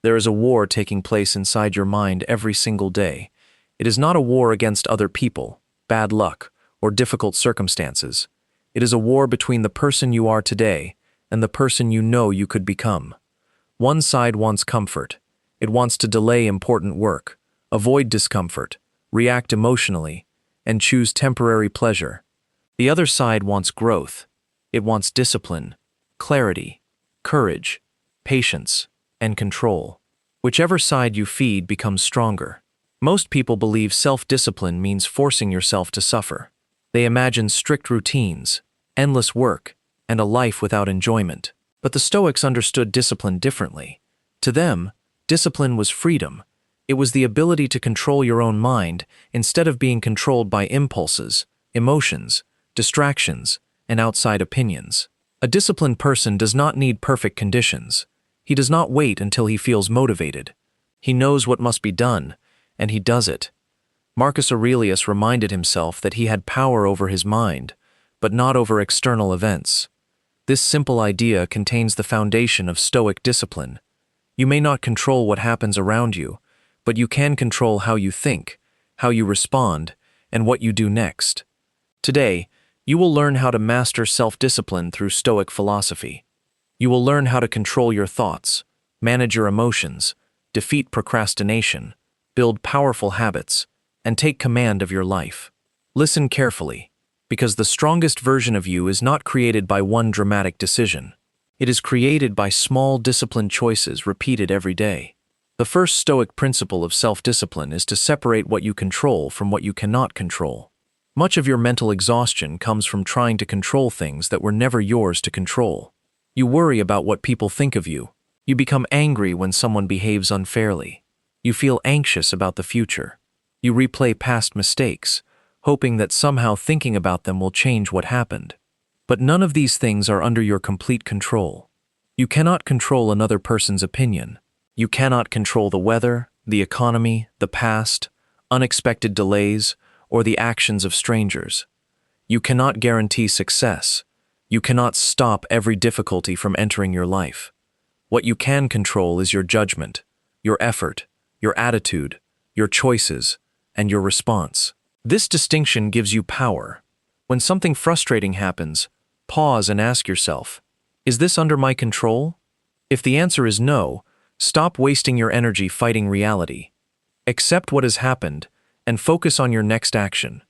There is a war taking place inside your mind every single day. It is not a war against other people, bad luck, or difficult circumstances. It is a war between the person you are today and the person you know you could become. One side wants comfort. It wants to delay important work, avoid discomfort, react emotionally, and choose temporary pleasure. The other side wants growth. It wants discipline, clarity, courage, patience, and control. Whichever side you feed becomes stronger. Most people believe self-discipline means forcing yourself to suffer. They imagine strict routines, endless work, and a life without enjoyment. But the Stoics understood discipline differently. To them, discipline was freedom. It was the ability to control your own mind instead of being controlled by impulses, emotions, distractions, and outside opinions. A disciplined person does not need perfect conditions. He does not wait until he feels motivated. He knows what must be done, and he does it. Marcus Aurelius reminded himself that he had power over his mind, but not over external events. This simple idea contains the foundation of Stoic discipline. You may not control what happens around you, but you can control how you think, how you respond, and what you do next. Today, you will learn how to master self-discipline through Stoic philosophy. You will learn how to control your thoughts, manage your emotions, defeat procrastination, build powerful habits, and take command of your life. Listen carefully, because the strongest version of you is not created by one dramatic decision. It is created by small disciplined choices repeated every day. The first Stoic principle of self-discipline is to separate what you control from what you cannot control. Much of your mental exhaustion comes from trying to control things that were never yours to control. You worry about what people think of you. You become angry when someone behaves unfairly. You feel anxious about the future. You replay past mistakes, hoping that somehow thinking about them will change what happened. But none of these things are under your complete control. You cannot control another person's opinion. You cannot control the weather, the economy, the past, unexpected delays, or the actions of strangers. You cannot guarantee success. You cannot stop every difficulty from entering your life. What you can control is your judgment, your effort, your attitude, your choices, and your response. This distinction gives you power. When something frustrating happens, pause and ask yourself, is this under my control? If the answer is no, stop wasting your energy fighting reality. Accept what has happened and focus on your next action.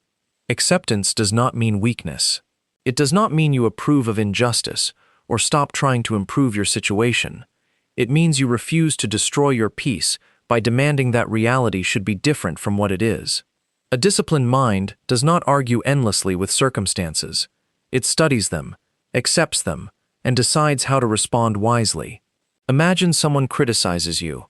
Acceptance does not mean weakness. It does not mean you approve of injustice or stop trying to improve your situation. It means you refuse to destroy your peace by demanding that reality should be different from what it is. A disciplined mind does not argue endlessly with circumstances. It studies them, accepts them, and decides how to respond wisely. Imagine someone criticizes you.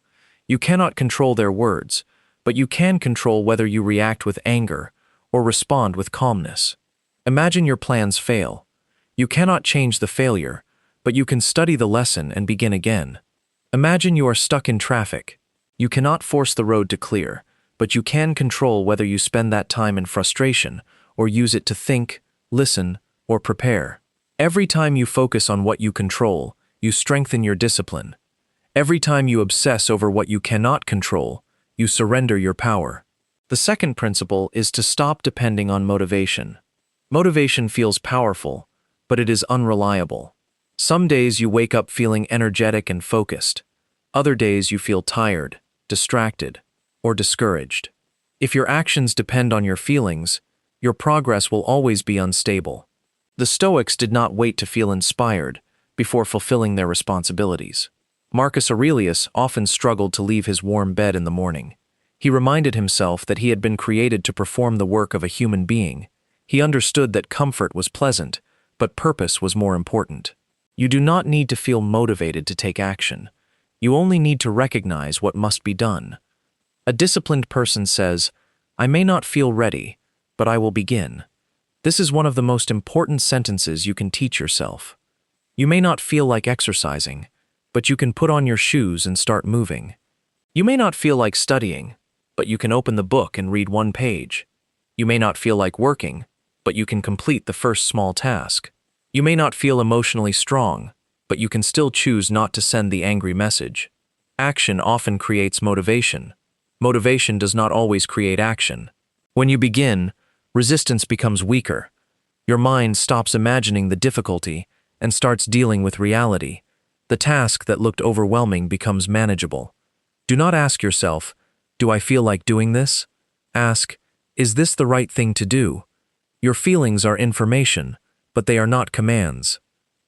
You cannot control their words, but you can control whether you react with anger or respond with calmness. Imagine your plans fail. You cannot change the failure, but you can study the lesson and begin again. Imagine you are stuck in traffic. You cannot force the road to clear, but you can control whether you spend that time in frustration or use it to think, listen, or prepare. Every time you focus on what you control, you strengthen your discipline. Every time you obsess over what you cannot control, you surrender your power. The second principle is to stop depending on motivation. Motivation feels powerful, but it is unreliable. Some days you wake up feeling energetic and focused. Other days you feel tired, distracted, or discouraged. If your actions depend on your feelings, your progress will always be unstable. The Stoics did not wait to feel inspired before fulfilling their responsibilities. Marcus Aurelius often struggled to leave his warm bed in the morning. He reminded himself that he had been created to perform the work of a human being. He understood that comfort was pleasant, but purpose was more important. You do not need to feel motivated to take action. You only need to recognize what must be done. A disciplined person says, "I may not feel ready, but I will begin." This is one of the most important sentences you can teach yourself. You may not feel like exercising, but you can put on your shoes and start moving. You may not feel like studying, but you can open the book and read one page. You may not feel like working, but you can complete the first small task. You may not feel emotionally strong, but you can still choose not to send the angry message. Action often creates motivation. Motivation does not always create action. When you begin, resistance becomes weaker. Your mind stops imagining the difficulty and starts dealing with reality. The task that looked overwhelming becomes manageable. Do not ask yourself, "Do I feel like doing this?" Ask, "Is this the right thing to do?" Your feelings are information, but they are not commands.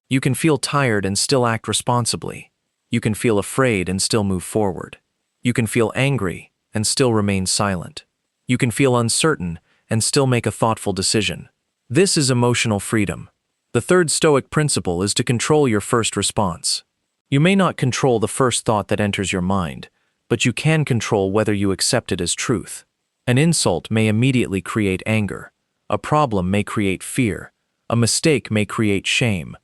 You can feel tired and still act responsibly. You can feel afraid and still move forward. You can feel angry and still remain silent. You can feel uncertain and still make a thoughtful decision. This is emotional freedom. The third Stoic principle is to control your first response. You may not control the first thought that enters your mind, but you can control whether you accept it as truth. An insult may immediately create anger. A problem may create fear. A mistake may create shame.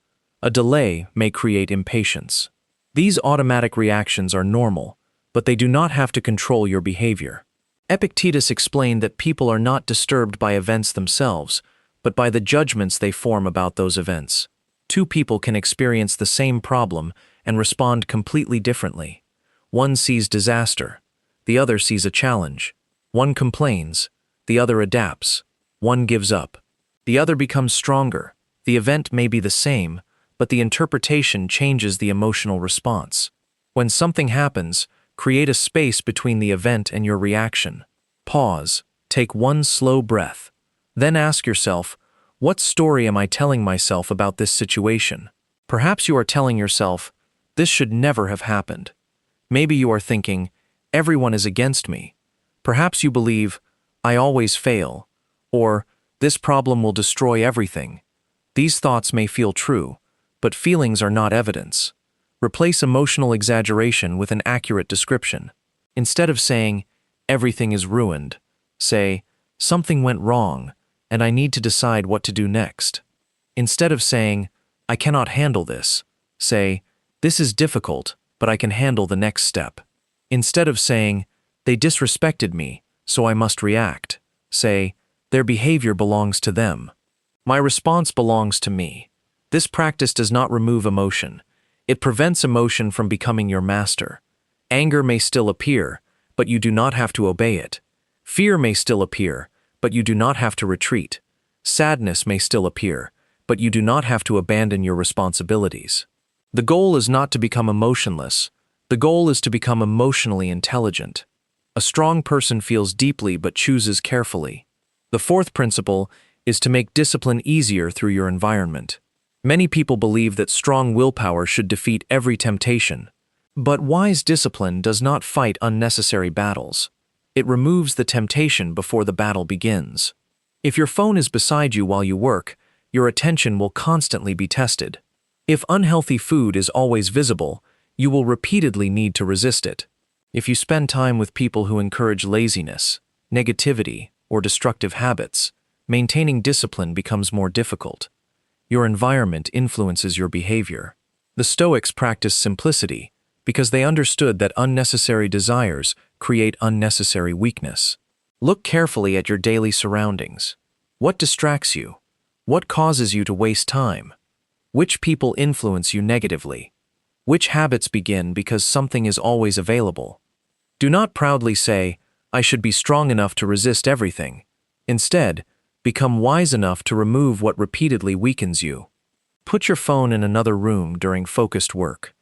A delay may create impatience. These automatic reactions are normal, but they do not have to control your behavior. Epictetus explained that people are not disturbed by events themselves, but by the judgments they form about those events. Two people can experience the same problem and respond completely differently. One sees disaster, the other sees a challenge. One complains, the other adapts. One gives up, the other becomes stronger. The event may be the same, but the interpretation changes the emotional response. When something happens, create a space between the event and your reaction. Pause, take one slow breath. Then ask yourself, what story am I telling myself about this situation? Perhaps you are telling yourself, this should never have happened. Maybe you are thinking, everyone is against me. Perhaps you believe, I always fail, or this problem will destroy everything. These thoughts may feel true, but feelings are not evidence. Replace emotional exaggeration with an accurate description. Instead of saying, everything is ruined, say, something went wrong, and I need to decide what to do next. Instead of saying, I cannot handle this, say, this is difficult, but I can handle the next step. Instead of saying, they disrespected me, so I must react, say, their behavior belongs to them. My response belongs to me. This practice does not remove emotion. It prevents emotion from becoming your master. Anger may still appear, but you do not have to obey it. Fear may still appear, but you do not have to retreat. Sadness may still appear, but you do not have to abandon your responsibilities. The goal is not to become emotionless. The goal is to become emotionally intelligent. A strong person feels deeply but chooses carefully. The fourth principle is to make discipline easier through your environment. Many people believe that strong willpower should defeat every temptation. But wise discipline does not fight unnecessary battles. It removes the temptation before the battle begins. If your phone is beside you while you work, your attention will constantly be tested. If unhealthy food is always visible, you will repeatedly need to resist it. If you spend time with people who encourage laziness, negativity, or destructive habits, maintaining discipline becomes more difficult. Your environment influences your behavior. The Stoics practiced simplicity because they understood that unnecessary desires create unnecessary weakness. Look carefully at your daily surroundings. What distracts you? What causes you to waste time? Which people influence you negatively? Which habits begin because something is always available? Do not proudly say, I should be strong enough to resist everything. Instead, become wise enough to remove what repeatedly weakens you. Put your phone in another room during focused work.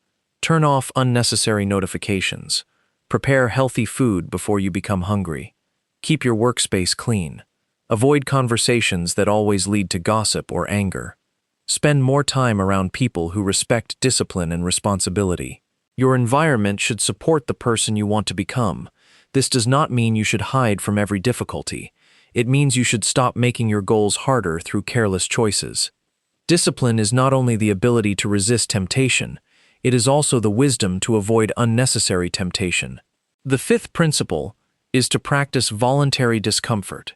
Turn off unnecessary notifications. Prepare healthy food before you become hungry. Keep your workspace clean. Avoid conversations that always lead to gossip or anger. Spend more time around people who respect discipline and responsibility. Your environment should support the person you want to become. This does not mean you should hide from every difficulty. It means you should stop making your goals harder through careless choices. Discipline is not only the ability to resist temptation, it is also the wisdom to avoid unnecessary temptation. The fifth principle is to practice voluntary discomfort.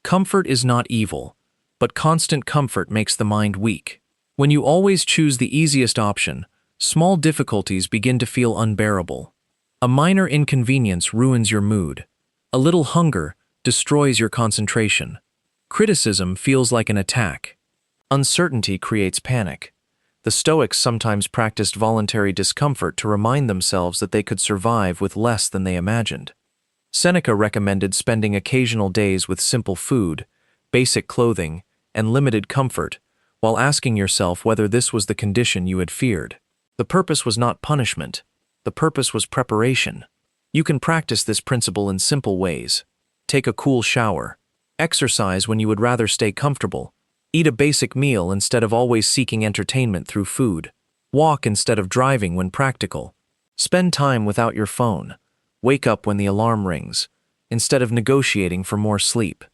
Comfort is not evil, but constant comfort makes the mind weak. When you always choose the easiest option, small difficulties begin to feel unbearable. A minor inconvenience ruins your mood. A little hunger destroys your concentration. Criticism feels like an attack. Uncertainty creates panic. The Stoics sometimes practiced voluntary discomfort to remind themselves that they could survive with less than they imagined. Seneca recommended spending occasional days with simple food, basic clothing, and limited comfort, while asking yourself whether this was the condition you had feared. The purpose was not punishment. The purpose was preparation. You can practice this principle in simple ways. Take a cool shower. Exercise when you would rather stay comfortable. Eat a basic meal instead of always seeking entertainment through food. Walk instead of driving when practical. Spend time without your phone. Wake up when the alarm rings, instead of negotiating for more sleep.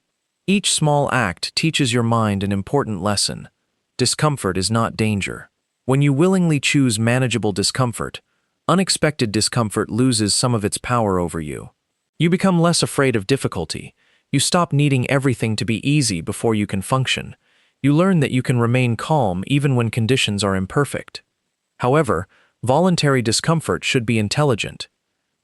Each small act teaches your mind an important lesson. Discomfort is not danger. When you willingly choose manageable discomfort, unexpected discomfort loses some of its power over you. You become less afraid of difficulty. You stop needing everything to be easy before you can function. You learn that you can remain calm even when conditions are imperfect. However, voluntary discomfort should be intelligent.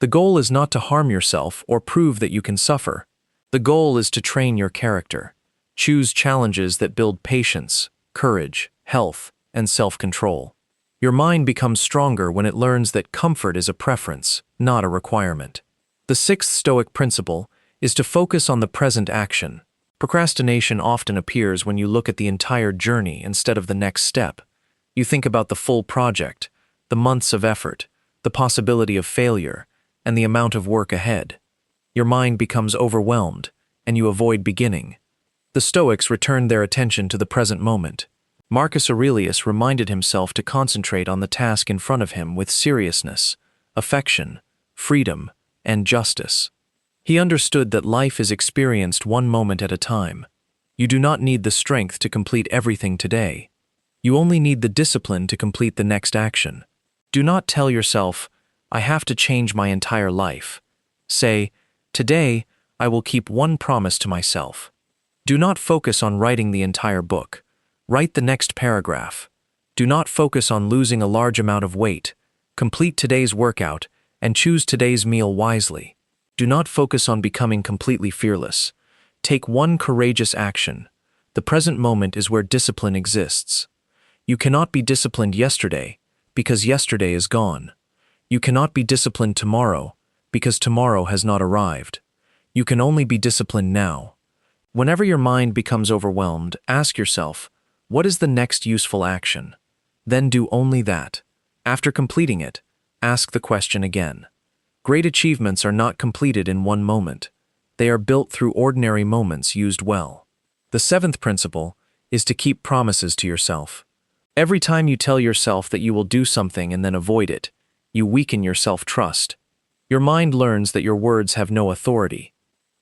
The goal is not to harm yourself or prove that you can suffer. The goal is to train your character. Choose challenges that build patience, courage, health, and self-control. Your mind becomes stronger when it learns that comfort is a preference, not a requirement. The sixth Stoic principle is to focus on the present action. Procrastination often appears when you look at the entire journey instead of the next step. You think about the full project, the months of effort, the possibility of failure, and the amount of work ahead. Your mind becomes overwhelmed, and you avoid beginning. The Stoics returned their attention to the present moment. Marcus Aurelius reminded himself to concentrate on the task in front of him with seriousness, affection, freedom, and justice. He understood that life is experienced one moment at a time. You do not need the strength to complete everything today. You only need the discipline to complete the next action. Do not tell yourself, "I have to change my entire life." Say, "Today, I will keep one promise to myself." Do not focus on writing the entire book. Write the next paragraph. Do not focus on losing a large amount of weight. Complete today's workout and choose today's meal wisely. Do not focus on becoming completely fearless. Take one courageous action. The present moment is where discipline exists. You cannot be disciplined yesterday because yesterday is gone. You cannot be disciplined tomorrow because tomorrow has not arrived. You can only be disciplined now. Whenever your mind becomes overwhelmed, ask yourself, what is the next useful action? Then do only that. After completing it, ask the question again. Great achievements are not completed in one moment. They are built through ordinary moments used well. The seventh principle is to keep promises to yourself. Every time you tell yourself that you will do something and then avoid it, you weaken your self-trust. Your mind learns that your words have no authority.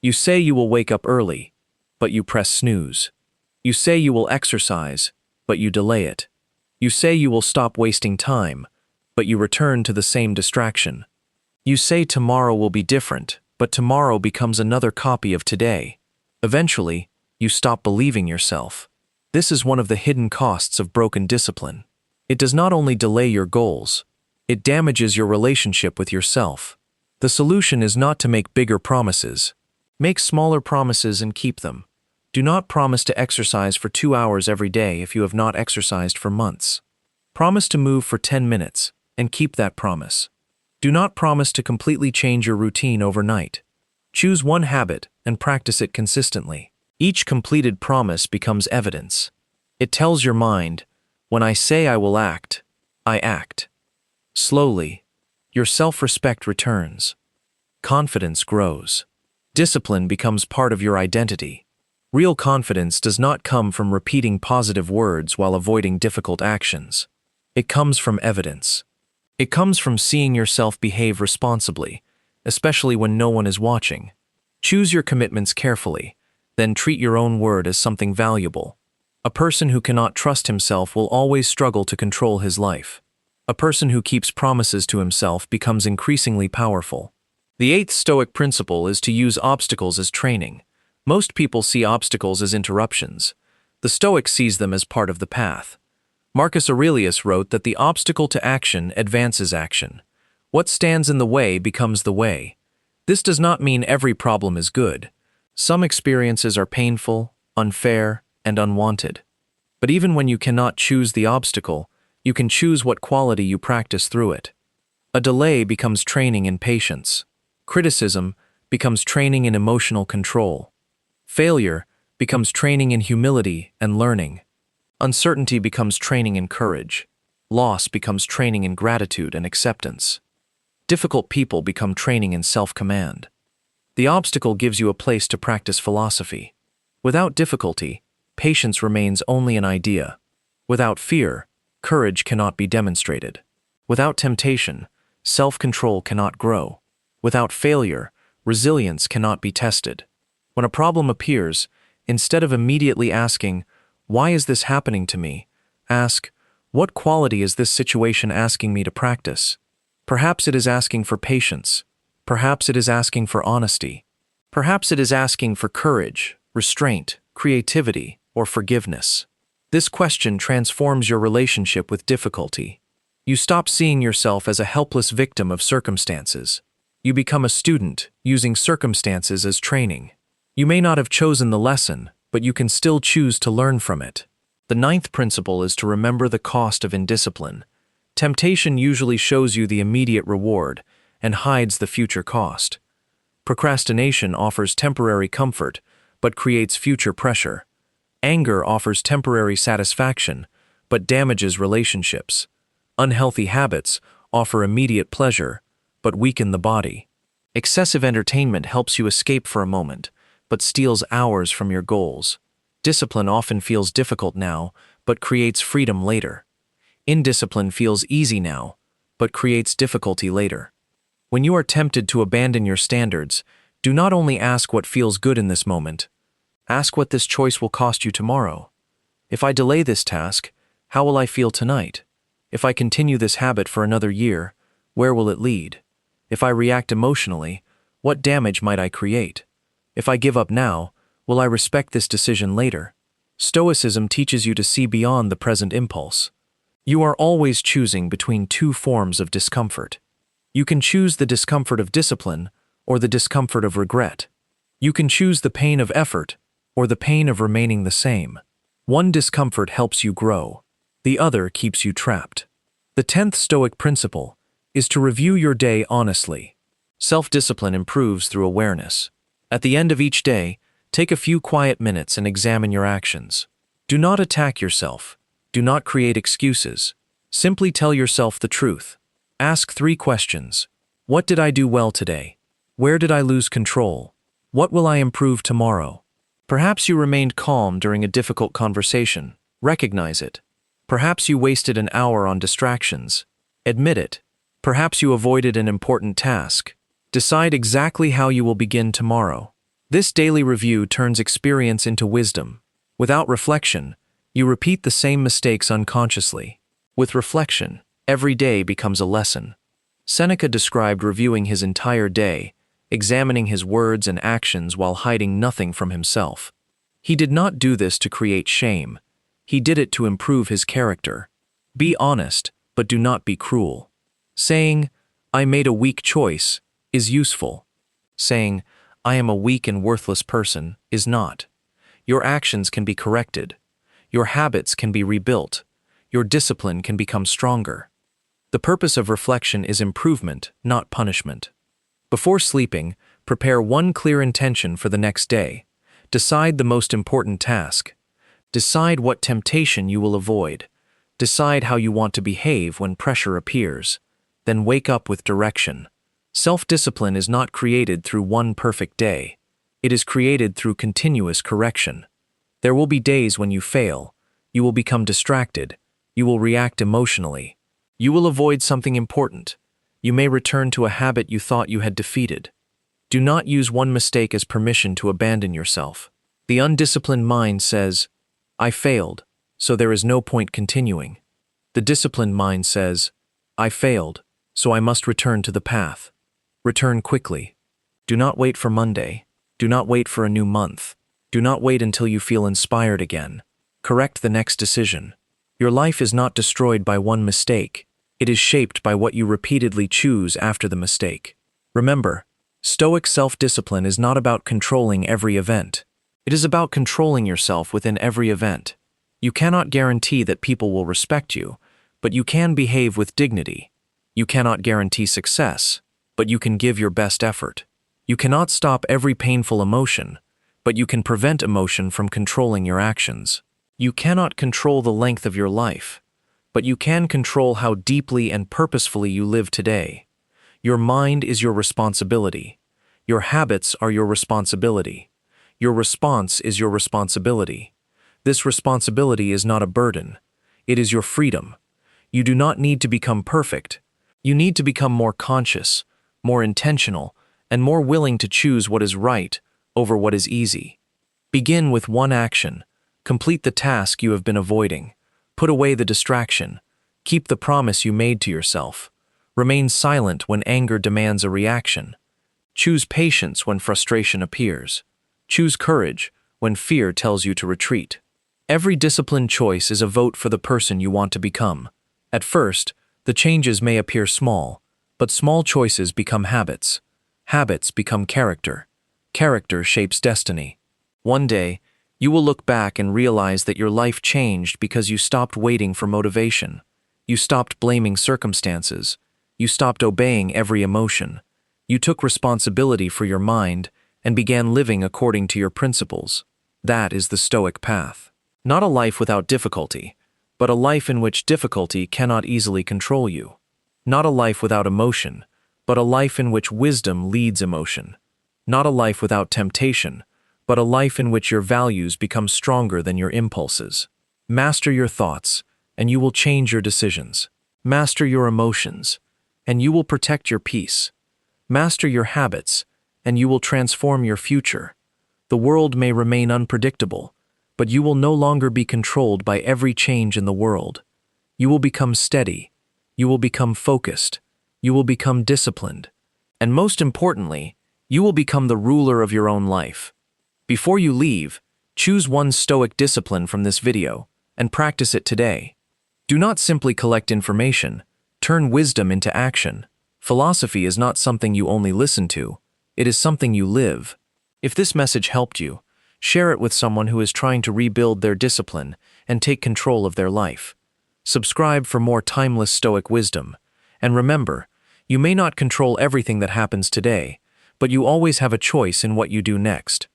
You say you will wake up early, but you press snooze. You say you will exercise, but you delay it. You say you will stop wasting time, but you return to the same distraction. You say tomorrow will be different, but tomorrow becomes another copy of today. Eventually, you stop believing yourself. This is one of the hidden costs of broken discipline. It does not only delay your goals, it damages your relationship with yourself. The solution is not to make bigger promises. Make smaller promises and keep them. Do not promise to exercise for 2 hours every day if you have not exercised for months. Promise to move for 10 minutes and keep that promise. Do not promise to completely change your routine overnight. Choose one habit and practice it consistently. Each completed promise becomes evidence. It tells your mind, when I say I will act, I act. Slowly, your self-respect returns. Confidence grows. Discipline becomes part of your identity. Real confidence does not come from repeating positive words while avoiding difficult actions. It comes from evidence. It comes from seeing yourself behave responsibly, especially when no one is watching. Choose your commitments carefully, then treat your own word as something valuable. A person who cannot trust himself will always struggle to control his life. A person who keeps promises to himself becomes increasingly powerful. The eighth Stoic principle is to use obstacles as training. Most people see obstacles as interruptions. The Stoic sees them as part of the path. Marcus Aurelius wrote that the obstacle to action advances action. What stands in the way becomes the way. This does not mean every problem is good. Some experiences are painful, unfair, and unwanted. But even when you cannot choose the obstacle, You can choose what quality you practice through it. A delay becomes training in patience. Criticism becomes training in emotional control. Failure becomes training in humility and learning. Uncertainty becomes training in courage. Loss becomes training in gratitude and acceptance. Difficult people become training in self-command. The obstacle gives you a place to practice philosophy. Without difficulty, patience remains only an idea. Without fear, courage cannot be demonstrated. Without temptation, self-control cannot grow. Without failure, resilience cannot be tested. When a problem appears, instead of immediately asking, "Why is this happening to me?" ask, "What quality is this situation asking me to practice?" Perhaps it is asking for patience. Perhaps it is asking for honesty. Perhaps it is asking for courage, restraint, creativity, or forgiveness. This question transforms your relationship with difficulty. You stop seeing yourself as a helpless victim of circumstances. You become a student, using circumstances as training. You may not have chosen the lesson, but you can still choose to learn from it. The ninth principle is to remember the cost of indiscipline. Temptation usually shows you the immediate reward and hides the future cost. Procrastination offers temporary comfort, but creates future pressure. Anger offers temporary satisfaction, but damages relationships. Unhealthy habits offer immediate pleasure, but weaken the body. Excessive entertainment helps you escape for a moment, but steals hours from your goals. Discipline often feels difficult now, but creates freedom later. Indiscipline feels easy now, but creates difficulty later. When you are tempted to abandon your standards, do not only ask what feels good in this moment. Ask what this choice will cost you tomorrow. If I delay this task, how will I feel tonight? If I continue this habit for another year, where will it lead? If I react emotionally, what damage might I create? If I give up now, will I respect this decision later? Stoicism teaches you to see beyond the present impulse. You are always choosing between two forms of discomfort. You can choose the discomfort of discipline or the discomfort of regret. You can choose the pain of effort or the pain of remaining the same. One discomfort helps you grow. The other keeps you trapped. The 10th Stoic principle is to review your day honestly. Self-discipline improves through awareness. At the end of each day, take a few quiet minutes and examine your actions. Do not attack yourself. Do not create excuses. Simply tell yourself the truth. Ask 3 questions. What did I do well today? Where did I lose control? What will I improve tomorrow? Perhaps you remained calm during a difficult conversation. Recognize it. Perhaps you wasted an hour on distractions. Admit it. Perhaps you avoided an important task. Decide exactly how you will begin tomorrow. This daily review turns experience into wisdom. Without reflection, you repeat the same mistakes unconsciously. With reflection, every day becomes a lesson. Seneca described reviewing his entire day, examining his words and actions while hiding nothing from himself. He did not do this to create shame. He did it to improve his character. Be honest, but do not be cruel. Saying, "I made a weak choice," is useful. Saying, "I am a weak and worthless person," is not. Your actions can be corrected. Your habits can be rebuilt. Your discipline can become stronger. The purpose of reflection is improvement, not punishment. Before sleeping, prepare one clear intention for the next day. Decide the most important task. Decide what temptation you will avoid. Decide how you want to behave when pressure appears. Then wake up with direction. Self-discipline is not created through one perfect day. It is created through continuous correction. There will be days when you fail. You will become distracted. You will react emotionally. You will avoid something important. You may return to a habit you thought you had defeated. Do not use one mistake as permission to abandon yourself. The undisciplined mind says, "I failed, so there is no point continuing." The disciplined mind says, "I failed, so I must return to the path." Return quickly. Do not wait for Monday. Do not wait for a new month. Do not wait until you feel inspired again. Correct the next decision. Your life is not destroyed by one mistake. It is shaped by what you repeatedly choose after the mistake. Remember, Stoic self-discipline is not about controlling every event. It is about controlling yourself within every event. You cannot guarantee that people will respect you, but you can behave with dignity. You cannot guarantee success, but you can give your best effort. You cannot stop every painful emotion, but you can prevent emotion from controlling your actions. You cannot control the length of your life, but you can control how deeply and purposefully you live today. Your mind is your responsibility. Your habits are your responsibility. Your response is your responsibility. This responsibility is not a burden. It is your freedom. You do not need to become perfect. You need to become more conscious, more intentional, and more willing to choose what is right over what is easy. Begin with one action. Complete the task you have been avoiding. Put away the distraction. Keep the promise you made to yourself. Remain silent when anger demands a reaction. Choose patience when frustration appears. Choose courage when fear tells you to retreat. Every disciplined choice is a vote for the person you want to become. At first, the changes may appear small, but small choices become habits. Habits become character. Character shapes destiny. One day, you will look back and realize that your life changed because you stopped waiting for motivation. You stopped blaming circumstances. You stopped obeying every emotion. You took responsibility for your mind and began living according to your principles. That is the Stoic path. Not a life without difficulty, but a life in which difficulty cannot easily control you. Not a life without emotion, but a life in which wisdom leads emotion. Not a life without temptation, but a life in which your values become stronger than your impulses. Master your thoughts, and you will change your decisions. Master your emotions, and you will protect your peace. Master your habits, and you will transform your future. The world may remain unpredictable, but you will no longer be controlled by every change in the world. You will become steady. You will become focused. You will become disciplined. And most importantly, you will become the ruler of your own life. Before you leave, choose one Stoic discipline from this video and practice it today. Do not simply collect information. Turn wisdom into action. Philosophy is not something you only listen to. It is something you live. If this message helped you, share it with someone who is trying to rebuild their discipline and take control of their life. Subscribe for more timeless Stoic wisdom. And remember, you may not control everything that happens today, but you always have a choice in what you do next.